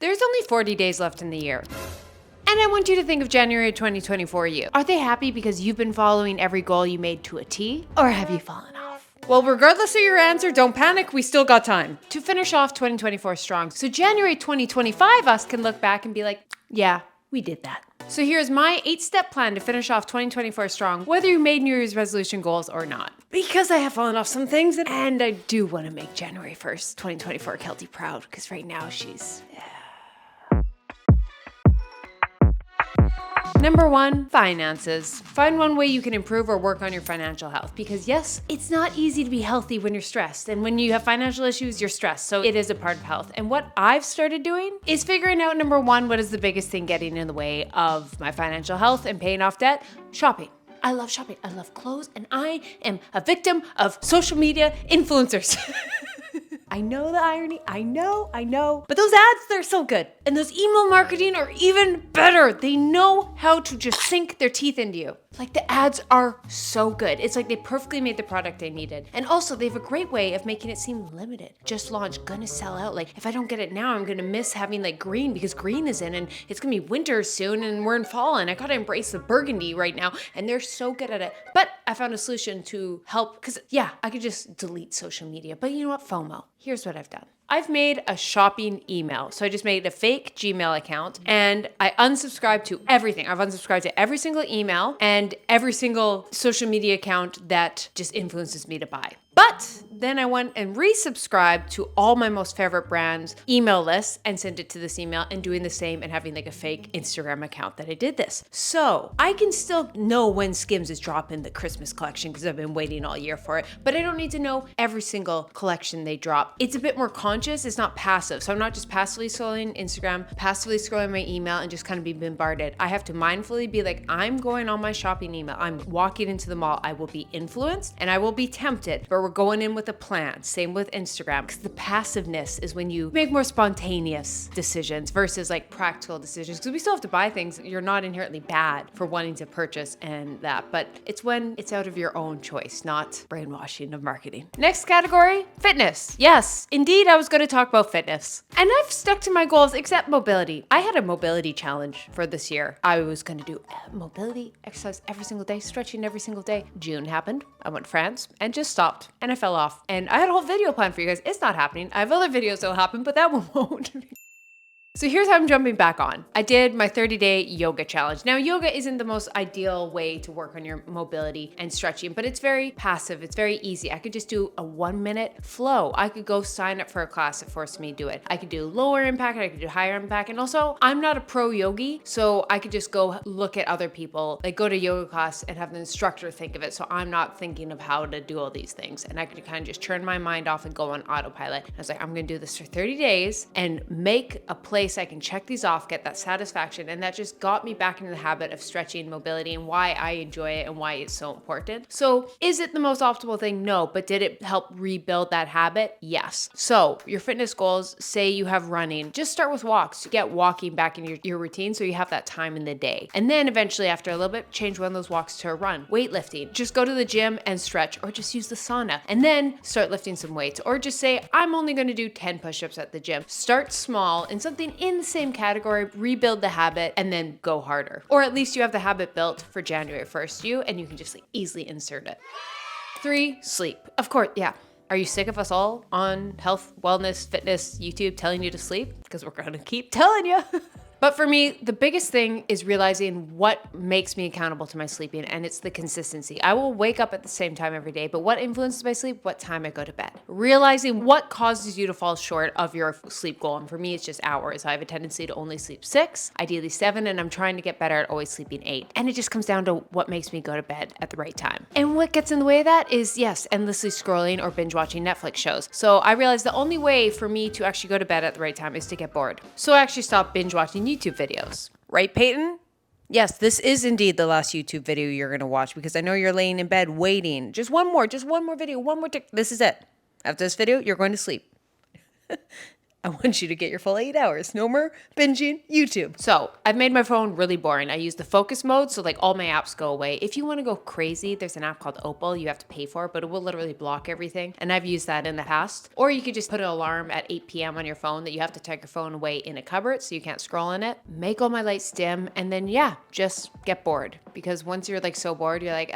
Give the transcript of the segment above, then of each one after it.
There's only 40 days left in the year. And I want you to think of January 2024 you. Are they happy because you've been following every goal you made to a T? Or have you fallen off? Well, regardless of your answer, don't panic, we still got time to finish off 2024 strong. So January 2025, us can look back and be like, yeah, we did that. So here's my 8-step plan to finish off 2024 strong, whether you made New Year's resolution goals or not. Because I have fallen off some things, and I do want to make January 1st, 2024 Keltie proud, because right now she's... Number 1, finances. Find one way you can improve or work on your financial health, because yes, it's not easy to be healthy when you're stressed, and when you have financial issues, you're stressed, so it is a part of health. And what I've started doing is figuring out, number 1, what is the biggest thing getting in the way of my financial health and paying off debt? Shopping. I love shopping, I love clothes, and I am a victim of social media influencers. I know the irony, I know. But those ads, they're so good. And those email marketing are even better. They know how to just sink their teeth into you. Like, the ads are so good. It's like they perfectly made the product I needed. And also they have a great way of making it seem limited. Just launched, gonna sell out. Like, if I don't get it now, I'm gonna miss having like green, because green is in, and it's gonna be winter soon and we're in fall, and I gotta embrace the burgundy right now. And they're so good at it. But I found a solution to help, because yeah, I could just delete social media. But you know what? FOMO. Here's what I've done. I've made a shopping email. So I just made a fake Gmail account and I unsubscribed to everything. I've unsubscribed to every single email and every single social media account that just influences me to buy. But then I went and resubscribed to all my most favorite brands' email lists and sent it to this email, and doing the same and having like a fake Instagram account that I did this. So I can still know when Skims is dropping the Christmas collection because I've been waiting all year for it, but I don't need to know every single collection they drop. It's a bit more conscious, it's not passive. So I'm not just passively scrolling Instagram, passively scrolling my email and just kind of be bombarded. I have to mindfully be like, I'm going on my shopping email. I'm walking into the mall. I will be influenced and I will be tempted, but we're going in with a plan. Same with Instagram, because the passiveness is when you make more spontaneous decisions versus like practical decisions, because we still have to buy things. You're not inherently bad for wanting to purchase and that, but it's when it's out of your own choice, not brainwashing of marketing. Next category, fitness. Yes, indeed, I was going to talk about fitness. And I've stuck to my goals except mobility. I had a mobility challenge for this year. I was going to do mobility exercise every single day, stretching every single day. June happened. I went to France and just stopped. And I fell off. And I had a whole video planned for you guys. It's not happening. I have other videos that will happen, but that one won't. So here's how I'm jumping back on. I did my 30-day yoga challenge. Now, yoga isn't the most ideal way to work on your mobility and stretching, but it's very passive. It's very easy. I could just do a 1-minute flow. I could go sign up for a class that forced me to do it. I could do lower impact, I could do higher impact. And also, I'm not a pro yogi, so I could just go look at other people, like go to yoga class and have the instructor think of it. So I'm not thinking of how to do all these things. And I could kind of just turn my mind off and go on autopilot. I was like, I'm gonna do this for 30 days and make a place I can check these off, get that satisfaction. And that just got me back into the habit of stretching, mobility, and why I enjoy it and why it's so important. So is it the most optimal thing? No, but did it help rebuild that habit? Yes. So your fitness goals, say you have running, just start with walks. Get walking back in your routine so you have that time in the day. And then eventually after a little bit, change one of those walks to a run. Weightlifting, just go to the gym and stretch, or just use the sauna and then start lifting some weights, or just say, I'm only going to do 10 push-ups at the gym. Start small in something in the same category, rebuild the habit, and then go harder. Or at least you have the habit built for January 1st, and you can just easily insert it. 3, sleep. Of course, yeah. Are you sick of us all on health, wellness, fitness, YouTube telling you to sleep? Because we're going to keep telling you. But for me, the biggest thing is realizing what makes me accountable to my sleeping, and it's the consistency. I will wake up at the same time every day, but what influences my sleep? What time I go to bed. Realizing what causes you to fall short of your sleep goal. And for me, it's just hours. I have a tendency to only sleep 6, ideally 7, and I'm trying to get better at always sleeping 8. And it just comes down to what makes me go to bed at the right time. And what gets in the way of that is, yes, endlessly scrolling or binge watching Netflix shows. So I realized the only way for me to actually go to bed at the right time is to get bored. So I actually stopped binge watching YouTube videos. Right, Peyton? Yes, this is indeed the last YouTube video you're going to watch, because I know you're laying in bed waiting. Just one more video, one more This is it. After this video, you're going to sleep. I want you to get your full 8 hours. No more binging YouTube. So I've made my phone really boring. I use the focus mode, so like all my apps go away. If you want to go crazy, there's an app called Opal. You have to pay for it, but it will literally block everything. And I've used that in the past. Or you could just put an alarm at 8 p.m. on your phone that you have to tuck your phone away in a cupboard so you can't scroll in it. Make all my lights dim, and then just get bored. Because once you're like so bored, you're like,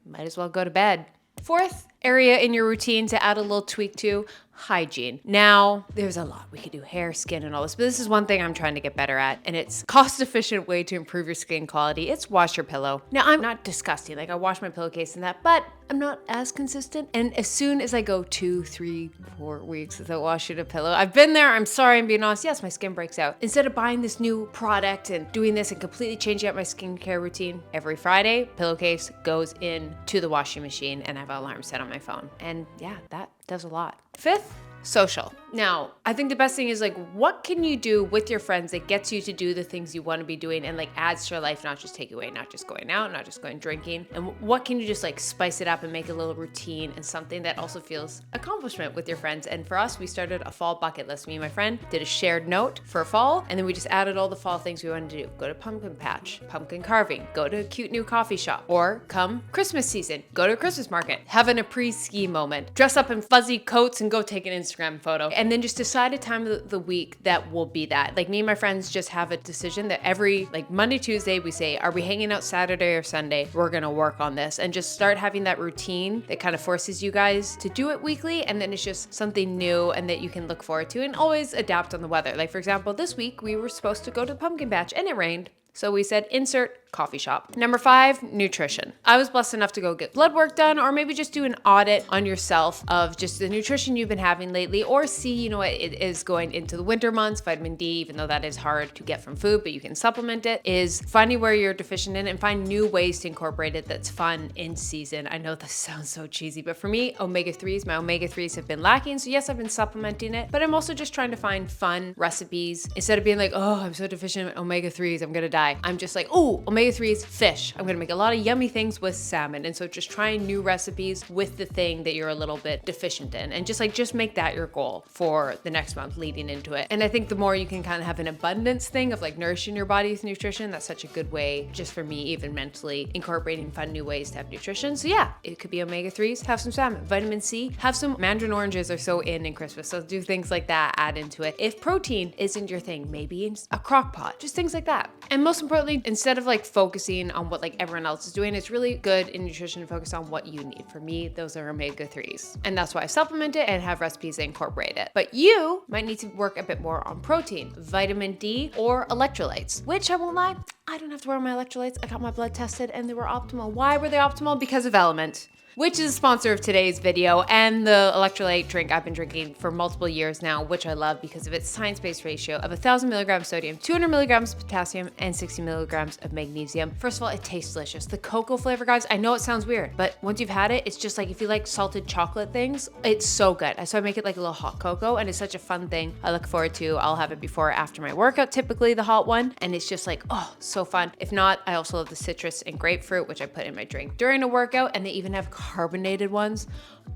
might as well go to bed. Fourth area in your routine to add a little tweak to: hygiene. Now, there's a lot. We could do hair, skin, and all this, but this is one thing I'm trying to get better at, and it's cost-efficient way to improve your skin quality. It's wash your pillow. Now, I'm not disgusting. Like, I wash my pillowcase and that, but I'm not as consistent. And as soon as I go 2, 3, 4 weeks without washing a pillow, I've been there. I'm sorry, I'm being honest. Yes, my skin breaks out. Instead of buying this new product and doing this and completely changing up my skincare routine, every Friday, pillowcase goes into the washing machine and I have an alarm set on my phone. And that does a lot. Fifth, social. Now, I think the best thing is like, what can you do with your friends that gets you to do the things you want to be doing and like adds to your life, not just take away, not just going out, not just going drinking. And what can you just like spice it up and make a little routine and something that also feels accomplishment with your friends? And for us, we started a fall bucket list. Me and my friend did a shared note for fall, and then we just added all the fall things we wanted to do. Go to pumpkin patch, pumpkin carving, go to a cute new coffee shop, or come Christmas season, go to a Christmas market, having a pre-ski moment, dress up in fuzzy coats and go take an Instagram photo. And then just decide a time of the week that will be that. Like me and my friends just have a decision that every like Monday, Tuesday, we say, are we hanging out Saturday or Sunday? We're gonna work on this, and just start having that routine that kind of forces you guys to do it weekly. And then it's just something new and that you can look forward to, and always adapt on the weather. Like for example, this week we were supposed to go to the pumpkin patch and it rained. So we said, insert coffee shop. Number 5, nutrition. I was blessed enough to go get blood work done, or maybe just do an audit on yourself of just the nutrition you've been having lately, or see, what it is going into the winter months. Vitamin D, even though that is hard to get from food, but you can supplement it, is finding where you're deficient in and find new ways to incorporate it that's fun in season. I know this sounds so cheesy, but for me, omega-3s, my omega-3s have been lacking. So yes, I've been supplementing it, but I'm also just trying to find fun recipes. Instead of being like, oh, I'm so deficient in omega-3s, I'm gonna die. I'm just like, oh, omega-3s, fish. I'm gonna make a lot of yummy things with salmon. And so just trying new recipes with the thing that you're a little bit deficient in, and just make that your goal for the next month leading into it. And I think the more you can kind of have an abundance thing of like nourishing your body with nutrition, that's such a good way, just for me, even mentally, incorporating fun new ways to have nutrition. So yeah, it could be omega-3s, have some salmon. Vitamin C, have some mandarin oranges are so in Christmas. So do things like that, add into it. If protein isn't your thing, maybe in a crock pot, just things like that. And most importantly, instead of like focusing on what like everyone else is doing, it's really good in nutrition to focus on what you need. For me, those are omega-3s. And that's why I supplement it and have recipes that incorporate it. But you might need to work a bit more on protein, vitamin D, or electrolytes, which I won't lie, I don't have to wear my electrolytes. I got my blood tested and they were optimal. Why were they optimal? Because of Element, which is a sponsor of today's video, and the electrolyte drink I've been drinking for multiple years now, which I love because of its science-based ratio of 1,000 milligrams sodium, 200 milligrams of potassium, and 60 milligrams of magnesium. First of all, it tastes delicious. The cocoa flavor, guys, I know it sounds weird, but once you've had it, it's just like, if you like salted chocolate things, it's so good. So I make it like a little hot cocoa, and it's such a fun thing I look forward to. I'll have it before or after my workout, typically the hot one, and it's just like, oh, so fun. If not, I also love the citrus and grapefruit, which I put in my drink during a workout, and they even have carbonated ones.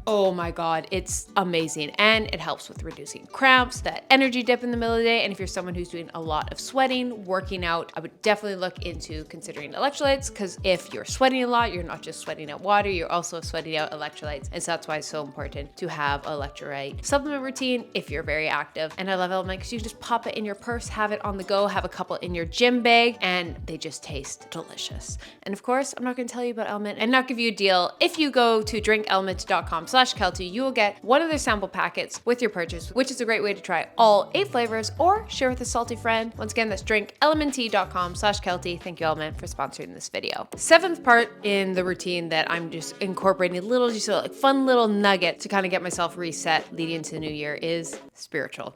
Oh my God, it's amazing. And it helps with reducing cramps, that energy dip in the middle of the day. And if you're someone who's doing a lot of sweating, working out, I would definitely look into considering electrolytes, because if you're sweating a lot, you're not just sweating out water, you're also sweating out electrolytes. And so that's why it's so important to have electrolyte supplement routine if you're very active. And I love Element because you just pop it in your purse, have it on the go, have a couple in your gym bag, and they just taste delicious. And of course, I'm not going to tell you about Element and not give you a deal. If you go to drinkelement.com/Keltie, you will get one of their sample packets with your purchase, which is a great way to try all 8 flavors or share with a salty friend. Once again, that's drinkelement.com/Keltie. Thank you, Element, for sponsoring this video. 7th part in the routine that I'm just incorporating a little, just a like fun little nugget to kind of get myself reset leading into the new year is spiritual.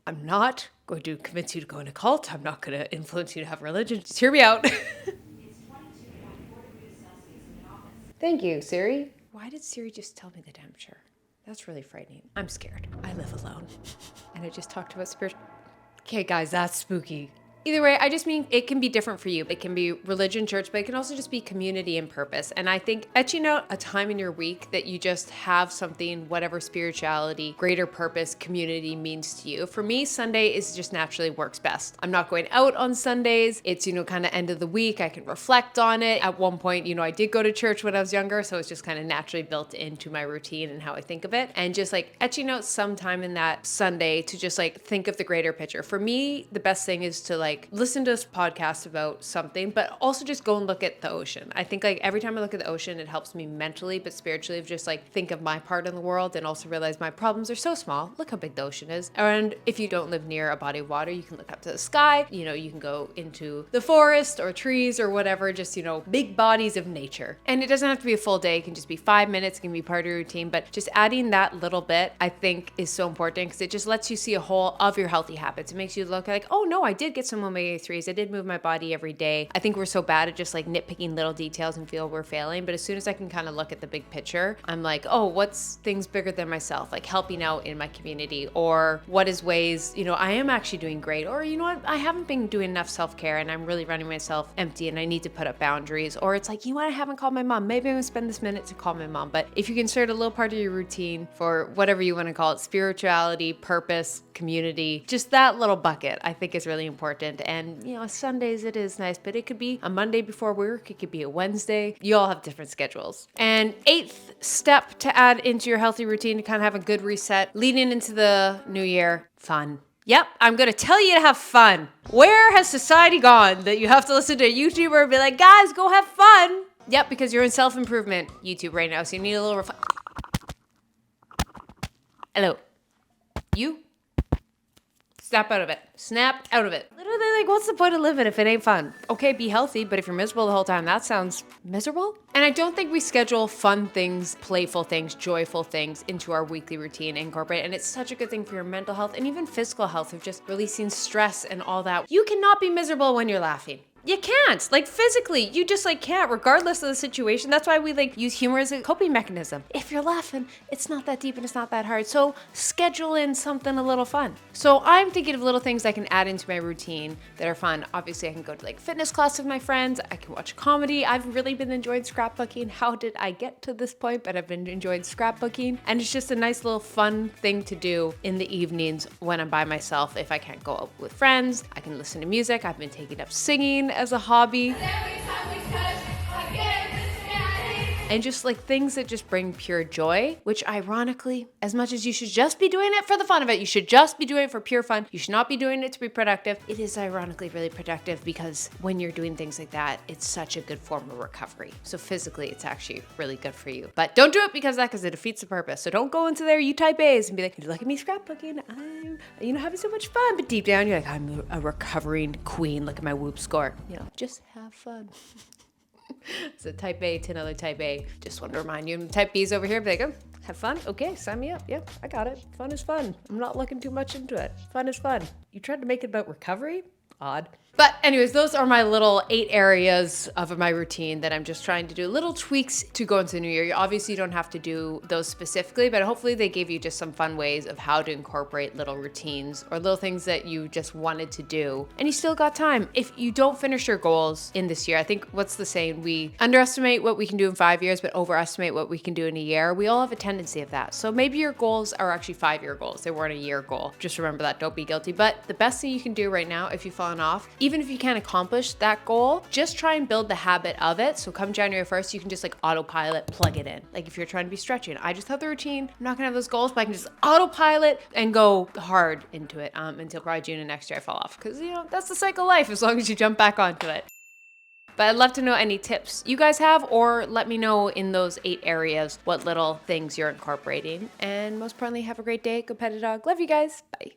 I'm not going to convince you to go in a cult. I'm not going to influence you to have religion. Just hear me out. Thank you, Siri. Why did Siri just tell me the temperature? That's really frightening. I'm scared. I live alone. And I just talked about spirit. Okay, guys, that's spooky. Either way, I just mean it can be different for you. It can be religion, church, but it can also just be community and purpose. And I think etching out a time in your week that you just have something, whatever spirituality, greater purpose, community means to you. For me, Sunday is just naturally works best. I'm not going out on Sundays. It's, kind of end of the week. I can reflect on it. At one point, I did go to church when I was younger, so it's just kind of naturally built into my routine and how I think of it. And just like etching out some time in that Sunday to just like think of the greater picture. For me, the best thing is to like listen to this podcast about something, but also just go and look at the ocean. I think like every time I look at the ocean, it helps me mentally, but spiritually, just like think of my part in the world and also realize my problems are so small. Look how big the ocean is. And if you don't live near a body of water, you can look up to the sky. You can go into the forest or trees or whatever, just, big bodies of nature. And it doesn't have to be a full day. It can just be 5 minutes. It can be part of your routine, but just adding that little bit, I think is so important because it just lets you see a whole of your healthy habits. It makes you look like, oh no, I did get some omega-3s. I did move my body every day. I think we're so bad at just like nitpicking little details and feel we're failing. But as soon as I can kind of look at the big picture, I'm like, oh, what's things bigger than myself? Like helping out in my community, or what is ways, I am actually doing great, or what, I haven't been doing enough self-care and I'm really running myself empty and I need to put up boundaries. Or it's like, I haven't called my mom. Maybe I'm gonna spend this minute to call my mom. But if you can start a little part of your routine for whatever you want to call it, spirituality, purpose, community, just that little bucket, I think is really important. And, Sundays it is nice, but it could be a Monday before work. It could be a Wednesday. You all have different schedules. And 8th step to add into your healthy routine to kind of have a good reset leading into the new year, fun. Yep, I'm going to tell you to have fun. Where has society gone that you have to listen to a YouTuber and be like, guys, go have fun? Yep, because you're in self-improvement YouTube right now, so you need a little Hello. You? Snap out of it. Snap out of it. Literally, like, what's the point of living if it ain't fun? Okay, be healthy, but if you're miserable the whole time, that sounds miserable. And I don't think we schedule fun things, playful things, joyful things into our weekly routine and incorporate. And it's such a good thing for your mental health and even physical health of just releasing stress and all that. You cannot be miserable when you're laughing. You can't, like physically, you just like can't, regardless of the situation. That's why we like use humor as a coping mechanism. If you're laughing, it's not that deep and it's not that hard. So schedule in something a little fun. So I'm thinking of little things I can add into my routine that are fun. Obviously I can go to like fitness class with my friends. I can watch comedy. I've really been enjoying scrapbooking. How did I get to this point? But I've been enjoying scrapbooking, and it's just a nice little fun thing to do in the evenings when I'm by myself. If I can't go out with friends, I can listen to music. I've been taking up singing as a hobby. And just like things that just bring pure joy, which ironically, as much as you should just be doing it for the fun of it, you should just be doing it for pure fun. You should not be doing it to be productive. It is ironically really productive because when you're doing things like that, it's such a good form of recovery. So physically, it's actually really good for you. But don't do it because it defeats the purpose. So don't go into there, you type A's and be like, look at me scrapbooking. I'm, having so much fun. But deep down, you're like, I'm a recovering queen. Look at my Whoop score. Just have fun. So type A to another type A. Just want to remind you. Type B's over here. Be like, oh, have fun? Okay, sign me up. Yeah, I got it. Fun is fun. I'm not looking too much into it. Fun is fun. You tried to make it about recovery? Odd. But anyways, those are my little 8 areas of my routine that I'm just trying to do little tweaks to go into the new year. You obviously don't have to do those specifically, but hopefully they gave you just some fun ways of how to incorporate little routines or little things that you just wanted to do. And you still got time. If you don't finish your goals in this year, I think what's the saying? We underestimate what we can do in 5 years, but overestimate what we can do in a year. We all have a tendency of that. So maybe your goals are actually 5-year goals. They weren't a year goal. Just remember that. Don't be guilty. But the best thing you can do right now, if you've fallen off, even if you can't accomplish that goal, just try and build the habit of it. So come January 1st, you can just like autopilot, plug it in. Like if you're trying to be stretching, I just have the routine. I'm not gonna have those goals, but I can just autopilot and go hard into it until probably June of next year I fall off. Because that's the cycle of life as long as you jump back onto it. But I'd love to know any tips you guys have, or let me know in those 8 areas what little things you're incorporating. And most importantly, have a great day. Go pet a dog. Love you guys. Bye.